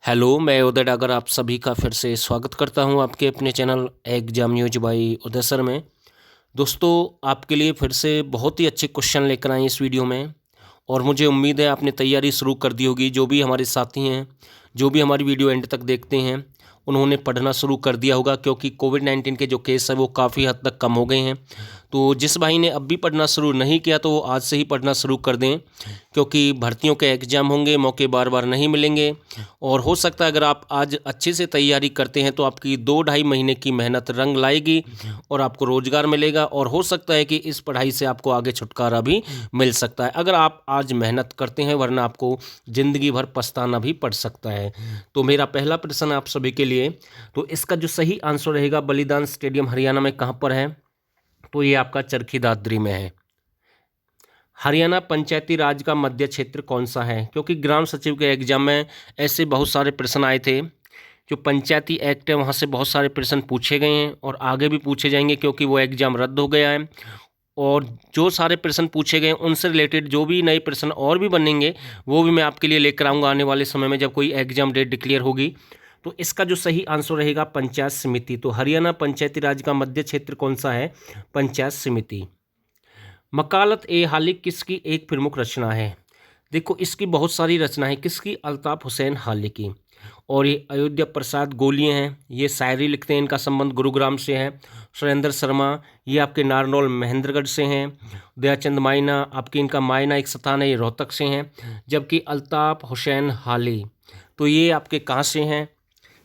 Hello, मैं उदय डागर आप सभी का फिर से स्वागत करता हूं आपके अपने channel exam news by Uday sir में। दोस्तों, आपके लिए फिर से बहुत ही अच्छे क्वेश्चन लेकर आए इस वीडियो में और मुझे उम्मीद है आपने तैयारी शुरू कर दी होगी। जो भी हमारे साथी हैं, जो भी हमारी वीडियो एंड तक देखते हैं, उन्होंने पढ़ना शुरू कर दिया होगा क्योंकि कोविड-19 के जो केस है वो काफ़ी हद तक कम हो गए हैं। तो जिस भाई ने अब भी पढ़ना शुरू नहीं किया तो वो आज से ही पढ़ना शुरू कर दें, क्योंकि भर्तियों के एग्ज़ाम होंगे, मौके बार बार नहीं मिलेंगे। और हो सकता है अगर आप आज अच्छे से तैयारी करते हैं तो आपकी 2-2.5 महीने की मेहनत रंग लाएगी और आपको रोज़गार मिलेगा। और हो सकता है कि इस पढ़ाई से आपको आगे छुटकारा भी मिल सकता है अगर आप आज मेहनत करते हैं, वरना आपको ज़िंदगी भर पछताना भी पड़ सकता है। तो मेरा पहला प्रश्न आप सभी के लिए, तो इसका जो सही आंसर रहेगा, बलिदान स्टेडियम हरियाणा में कहाँ पर है? तो ये आपका चरखी दादरी में है। हरियाणा पंचायती राज का मध्य क्षेत्र कौन सा है? क्योंकि ग्राम सचिव के एग्जाम में ऐसे बहुत सारे प्रश्न आए थे। जो पंचायती एक्ट है वहाँ से बहुत सारे प्रश्न पूछे गए हैं और आगे भी पूछे जाएंगे क्योंकि वो एग्ज़ाम रद्द हो गया है। और जो सारे प्रश्न पूछे गए उनसे रिलेटेड जो भी नए प्रश्न और भी बनेंगे वो भी मैं आपके लिए लेकर आऊँगा आने वाले समय में, जब कोई एग्जाम डेट डिक्लेयर होगी। तो इसका जो सही आंसर रहेगा पंचायत समिति। तो हरियाणा पंचायती राज का मध्य क्षेत्र कौन सा है? पंचायत समिति। मकालत ए हालिक किसकी एक प्रमुख रचना है? देखो, इसकी बहुत सारी रचनाएं, किसकी? अल्ताफ हुसैन हाली की। और ये अयोध्या प्रसाद गोलियाँ हैं, ये शायरी लिखते हैं, इनका संबंध गुरुग्राम से है। सुरेंद्र शर्मा, ये आपके नारनौल महेंद्रगढ़ से हैं। दयाचंद मायना, आपके इनका मायना एक स्थान है, ये रोहतक से हैं। जबकि अल्ताफ हुसैन हाली, तो ये आपके कहाँ से हैं?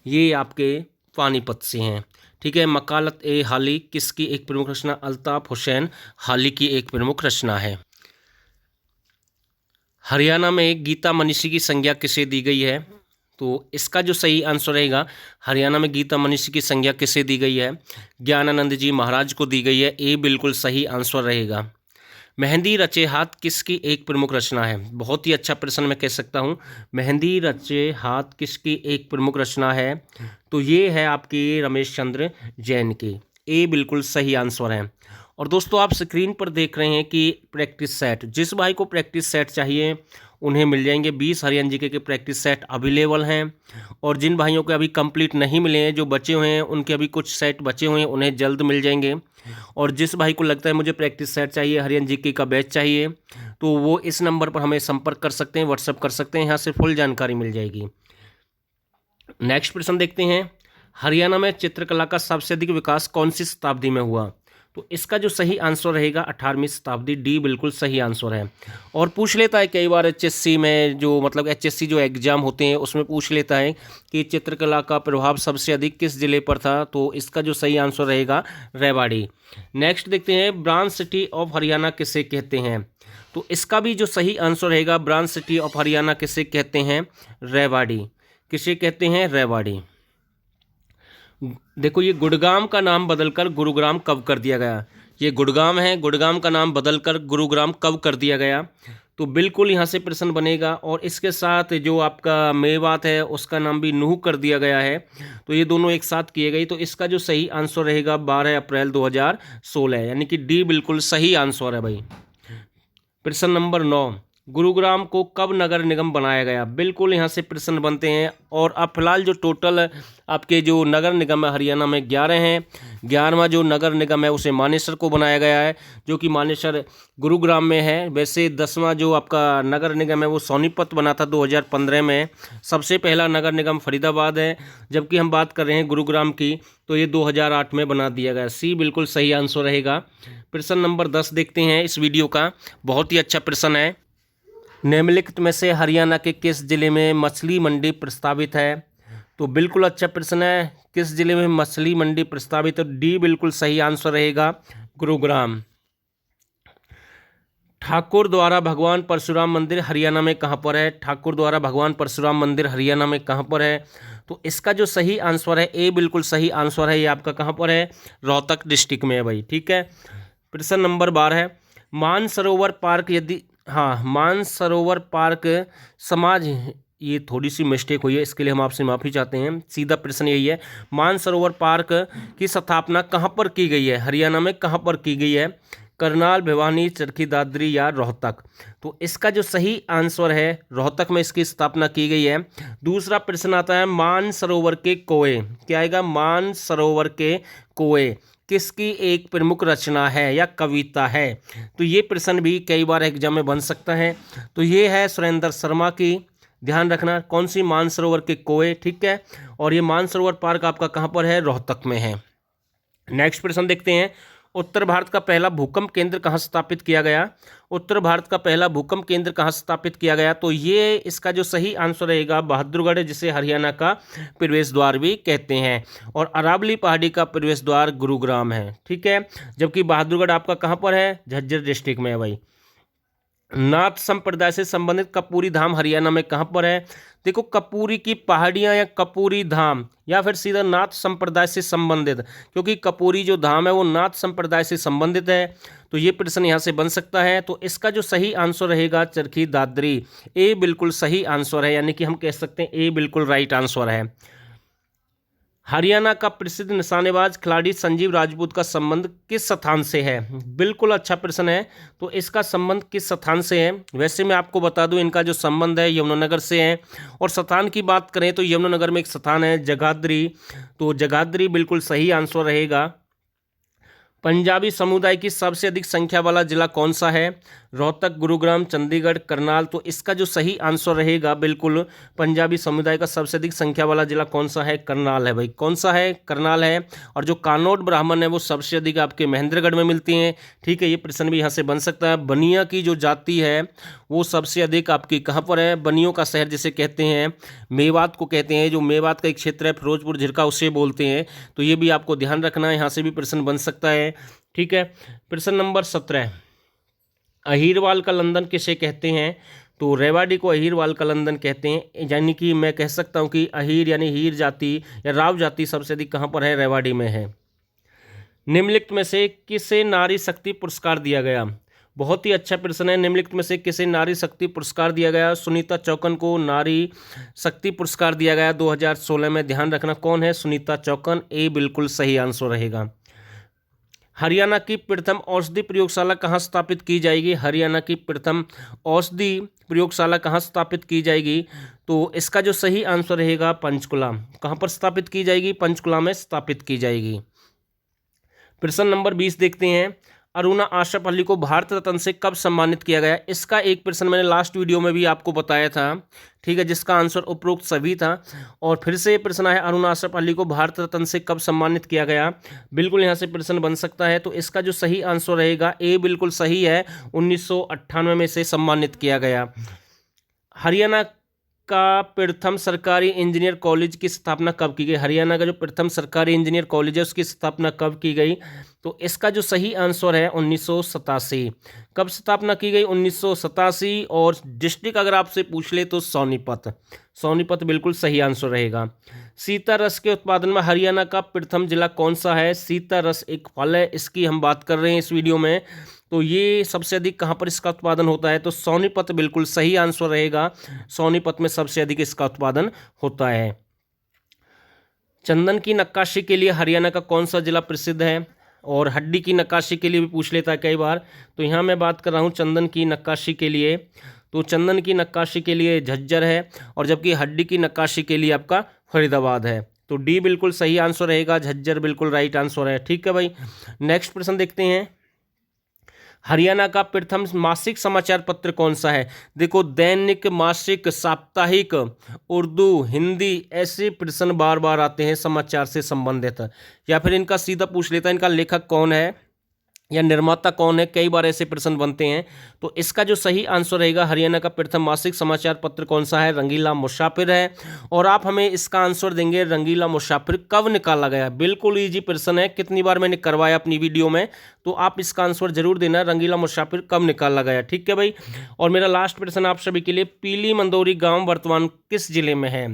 ये आपके पानीपत से हैं। ठीक है। मकालत ए हाली किसकी एक प्रमुख रचना? अल्ताफ हुसैन हाली की एक प्रमुख रचना है। हरियाणा में गीता मनीषी की संज्ञा किसे दी गई है? तो इसका जो सही आंसर रहेगा, हरियाणा में गीता मनीषी की संज्ञा किसे दी गई है? ज्ञानानंद जी महाराज को दी गई है। ये बिल्कुल सही आंसर रहेगा। मेहंदी रचे हाथ किसकी एक प्रमुख रचना है? बहुत ही अच्छा प्रश्न मैं कह सकता हूँ। मेहंदी रचे हाथ किसकी एक प्रमुख रचना है? तो ये है आपकी रमेश चंद्र जैन की। ये बिल्कुल सही आंसर है। और दोस्तों, आप स्क्रीन पर देख रहे हैं कि प्रैक्टिस सेट, जिस भाई को प्रैक्टिस सेट चाहिए उन्हें मिल जाएंगे। 20 हरियाणा जीके के प्रैक्टिस सेट अवेलेबल हैं। और जिन भाइयों के अभी कंप्लीट नहीं मिले हैं, जो बचे हुए हैं, उनके अभी कुछ सेट बचे हुए हैं, उन्हें जल्द मिल जाएंगे। और जिस भाई को लगता है मुझे प्रैक्टिस सेट चाहिए, हरियाणा जीके का बैच चाहिए, तो वो इस नंबर पर हमें संपर्क कर सकते हैं, व्हाट्सएप कर सकते हैं। यहाँ से फुल जानकारी मिल जाएगी। नेक्स्ट प्रश्न देखते हैं। हरियाणा में चित्रकला का सबसे अधिक विकास कौन सी शताब्दी में हुआ? तो इसका जो सही आंसर रहेगा 18वीं शताब्दी। डी बिल्कुल सही आंसर है। और पूछ लेता है कई बार एचएससी में, जो मतलब एचएससी जो एग्जाम होते हैं उसमें पूछ लेता है कि चित्रकला का प्रभाव सबसे अधिक किस जिले पर था? तो इसका जो सही आंसर रहेगा रेवाड़ी। नेक्स्ट देखते हैं, ब्रांच सिटी ऑफ हरियाणा किसे कहते हैं? तो इसका भी जो सही आंसर रहेगा, ब्रांच सिटी ऑफ हरियाणा किसे कहते हैं? रेवाड़ी। किसे कहते हैं? रेवाड़ी। देखो, ये गुड़गांव का नाम बदलकर गुरुग्राम कब कर दिया गया? ये गुड़गांव है, गुड़गांव का नाम बदलकर गुरुग्राम कब कर दिया गया? तो बिल्कुल यहाँ से प्रश्न बनेगा। और इसके साथ जो आपका मेवात है उसका नाम भी नूह कर दिया गया है। तो ये दोनों एक साथ किए गए। तो इसका जो सही आंसर रहेगा 12 अप्रैल 2016, यानी कि डी बिल्कुल सही आंसर है भाई। प्रश्न नंबर 9, गुरुग्राम को कब नगर निगम बनाया गया? बिल्कुल यहाँ से प्रश्न बनते हैं। और अब फिलहाल जो टोटल आपके जो नगर निगम है हरियाणा में 11 हैं। 11वां जो नगर निगम है उसे मानेसर को बनाया गया है, जो कि मानेसर गुरुग्राम में है। वैसे 10वां जो आपका नगर निगम है वो सोनीपत बना था 2015 में। सबसे पहला नगर निगम फरीदाबाद है। जबकि हम बात कर रहे हैं गुरुग्राम की, तो ये 2008 में बना दिया गया। सी बिल्कुल सही आंसर रहेगा। प्रश्न नंबर 10 देखते हैं इस वीडियो का। बहुत ही अच्छा प्रश्न है। निम्नलिखित में से हरियाणा के किस जिले में मछली मंडी प्रस्तावित है? तो बिल्कुल अच्छा प्रश्न है, किस जिले में मछली मंडी प्रस्तावित है? डी बिल्कुल सही आंसर रहेगा, गुरुग्राम। ठाकुर द्वारा भगवान परशुराम मंदिर हरियाणा में कहाँ पर है? ठाकुर द्वारा भगवान परशुराम मंदिर हरियाणा में कहाँ पर है? तो इसका जो सही आंसर है, ए बिल्कुल सही आंसर है। ये आपका कहाँ पर है? रोहतक डिस्ट्रिक्ट में है भाई। ठीक है। प्रश्न नंबर 12, मानसरोवर पार्क यदि, हाँ, मानसरोवर पार्क समाज, ये थोड़ी सी मिस्टेक हुई है, इसके लिए हम आपसे माफ़ी चाहते हैं। सीधा प्रश्न यही है, मानसरोवर पार्क की स्थापना कहाँ पर की गई है? हरियाणा में कहाँ पर की गई है? करनाल, भिवानी, चरखी दादरी या रोहतक। तो इसका जो सही आंसर है रोहतक में इसकी स्थापना की गई है। दूसरा प्रश्न आता है मानसरोवर के कोए, क्या आएगा, मानसरोवर के कोए किसकी एक प्रमुख रचना है या कविता है। तो ये प्रश्न भी कई बार एग्जाम में बन सकता है। तो ये है सुरेंद्र शर्मा की, ध्यान रखना, कौन सी, मानसरोवर के कोए, ठीक है। और ये मानसरोवर पार्क आपका कहाँ पर है, रोहतक में है। नेक्स्ट प्रश्न देखते हैं, उत्तर भारत का पहला भूकंप केंद्र कहाँ स्थापित किया गया। उत्तर भारत का पहला भूकंप केंद्र कहाँ स्थापित किया गया। तो ये इसका जो सही आंसर रहेगा बहादुरगढ़, जिसे हरियाणा का प्रवेश द्वार भी कहते हैं। और अरावली पहाड़ी का प्रवेश द्वार गुरुग्राम है, ठीक है। जबकि बहादुरगढ़ आपका कहाँ पर है, झज्जर डिस्ट्रिक्ट में है भाई। नाथ संप्रदाय से संबंधित कपूरी धाम हरियाणा में कहाँ पर है। देखो, कपूरी की पहाड़ियाँ या कपूरी धाम या फिर सीधा नाथ संप्रदाय से संबंधित, क्योंकि कपूरी जो धाम है वो नाथ संप्रदाय से संबंधित है। तो ये प्रश्न यहाँ से बन सकता है। तो इसका जो सही आंसर रहेगा चरखी दादरी, ए बिल्कुल सही आंसर है, यानी कि हम कह सकते हैं ए बिल्कुल राइट आंसर है। हरियाणा का प्रसिद्ध निशानेबाज खिलाड़ी संजीव राजपूत का संबंध किस स्थान से है। बिल्कुल अच्छा प्रश्न है। तो इसका संबंध किस स्थान से है। वैसे मैं आपको बता दूं इनका जो संबंध है यमुनानगर से है। और स्थान की बात करें तो यमुनानगर में एक स्थान है जगाधरी, तो जगाधरी बिल्कुल सही आंसर रहेगा। पंजाबी समुदाय की सबसे अधिक संख्या वाला जिला कौन सा है। रोहतक, गुरुग्राम, चंडीगढ़, करनाल। तो इसका जो सही आंसर रहेगा बिल्कुल पंजाबी समुदाय का सबसे अधिक संख्या वाला जिला कौन सा है, करनाल है भाई। कौन सा है, करनाल है। और जो कानोट ब्राह्मण है वो सबसे अधिक आपके महेंद्रगढ़ में मिलती हैं, ठीक है। ये प्रश्न भी यहाँ से बन सकता है। बनिया की जो जाति है वो सबसे अधिक आपकी कहाँ पर है, बनियों का शहर जिसे कहते हैं, मेवात को कहते हैं। जो मेवात का एक क्षेत्र है फिरोजपुर झिरका, उसे बोलते हैं। तो ये भी आपको ध्यान रखना है, यहाँ से भी प्रश्न बन सकता है, ठीक है। प्रश्न नंबर 17, अहीरवाल का लंदन किसे कहते हैं। तो रेवाड़ी को अहीरवाल का लंदन कहते हैं, यानी कि मैं कह सकता हूँ कि अहीर यानी हीर जाति या राव जाति सबसे अधिक कहाँ पर है, रेवाड़ी में है। निम्नलिखित में से किसे नारी शक्ति पुरस्कार दिया गया। बहुत ही अच्छा प्रश्न है। निम्नलिखित में से किसे नारी शक्ति पुरस्कार दिया गया। सुनीता चौकन को नारी शक्ति पुरस्कार दिया गया 2016 में। ध्यान रखना कौन है, सुनीता चौकन, ए बिल्कुल सही आंसर रहेगा। हरियाणा की प्रथम औषधि प्रयोगशाला कहाँ स्थापित की जाएगी। हरियाणा की प्रथम औषधि प्रयोगशाला कहाँ स्थापित की जाएगी। तो इसका जो सही आंसर रहेगा पंचकुला। कहाँ पर स्थापित की जाएगी, पंचकुला में स्थापित की जाएगी। प्रश्न नंबर 20 देखते हैं, अरुणा आशरफ अली को भारत रत्न से कब सम्मानित किया गया। इसका एक प्रश्न मैंने लास्ट वीडियो में भी आपको बताया था, ठीक है, जिसका आंसर उपरोक्त सभी था। और फिर से प्रश्न है, अरुणा आशरफ अली को भारत रत्न से कब सम्मानित किया गया। बिल्कुल यहाँ से प्रश्न बन सकता है। तो इसका जो सही आंसर रहेगा ए बिल्कुल सही है, 1998 में से सम्मानित किया गया। हरियाणा का प्रथम सरकारी इंजीनियर कॉलेज की स्थापना कब की गई। हरियाणा का जो प्रथम सरकारी इंजीनियर कॉलेज है उसकी स्थापना कब की गई। तो इसका जो सही आंसर है 1987। कब स्थापना की गई, 1987। और डिस्ट्रिक्ट अगर आपसे पूछ ले तो सोनीपत, सोनीपत बिल्कुल सही आंसर रहेगा। सीता रस के उत्पादन में हरियाणा का प्रथम जिला कौन सा है। सीता रस एक फल है, इसकी हम बात कर रहे हैं इस वीडियो में। तो ये सबसे अधिक कहाँ पर इसका उत्पादन होता है। तो सोनीपत बिल्कुल सही आंसर रहेगा, सोनीपत में सबसे अधिक इसका उत्पादन होता है। चंदन की नक्काशी के लिए हरियाणा का कौन सा जिला प्रसिद्ध है। और हड्डी की नक्काशी के लिए भी पूछ लेता है कई बार। तो यहाँ मैं बात कर रहा हूँ चंदन की नक्काशी के लिए। तो चंदन की नक्काशी के लिए झज्जर है, और जबकि हड्डी की नक्काशी के लिए आपका फरीदाबाद है। तो डी बिल्कुल सही आंसर रहेगा, झज्जर बिल्कुल राइट आंसर है, ठीक है भाई। नेक्स्ट प्रश्न देखते हैं, हरियाणा का प्रथम मासिक समाचार पत्र कौन सा है। देखो, दैनिक, मासिक, साप्ताहिक, उर्दू, हिंदी, ऐसे प्रश्न बार बार आते हैं समाचार से संबंधित। या फिर इनका सीधा पूछ लेता है इनका लेखक कौन है या निर्माता कौन है, कई बार ऐसे प्रश्न बनते हैं। तो इसका जो सही आंसर रहेगा, हरियाणा का प्रथम मासिक समाचार पत्र कौन सा है, रंगीला मुसाफिर है। और आप हमें इसका आंसर देंगे रंगीला मुसाफिर कब निकाला गया। बिल्कुल इजी प्रश्न है, कितनी बार मैंने करवाया अपनी वीडियो में। तो आप इसका आंसर जरूर देना, रंगीला मुसाफिर कब निकाला गया, ठीक है भाई। और मेरा लास्ट प्रश्न आप सभी के लिए, पीली मंदोरी गाँव वर्तमान किस जिले में है।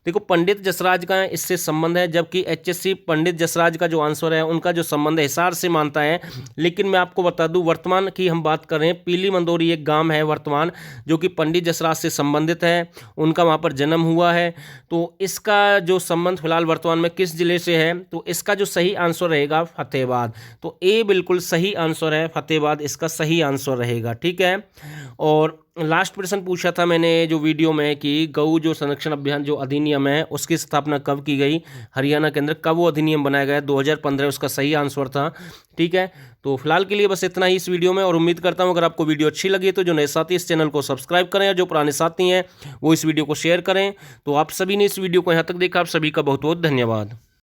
देखो, पंडित जसराज का इससे संबंध है, जबकि HSC पंडित जसराज का जो आंसर है उनका जो संबंध है हिसार से मानता है। लेकिन मैं आपको बता दूं, वर्तमान की हम बात कर रहे हैं। पीली मंदोरी एक गांव है वर्तमान, जो कि पंडित जसराज से संबंधित है, उनका वहां पर जन्म हुआ है। तो इसका जो संबंध फिलहाल वर्तमान में किस जिले से है। तो इसका जो सही आंसर रहेगा फतेहाबाद। तो ए बिल्कुल सही आंसर है, फतेहाबाद इसका सही आंसर रहेगा। ठीक है, और लास्ट प्रश्न पूछा था मैंने जो वीडियो में कि गौ जो संरक्षण अभियान जो अधिनियम है उसकी स्थापना कब की गई, हरियाणा के अंदर कब वो अधिनियम बनाया गया, 2015 उसका सही आंसर था। ठीक है, तो फिलहाल के लिए बस इतना ही इस वीडियो में, और उम्मीद करता हूँ अगर आपको वीडियो अच्छी लगी तो जो नए साथी इस चैनल को सब्सक्राइब करें, और जो पुराने साथी हैं वो इस वीडियो को शेयर करें। तो आप सभी ने इस वीडियो को यहाँ तक देखा, आप सभी का बहुत बहुत धन्यवाद।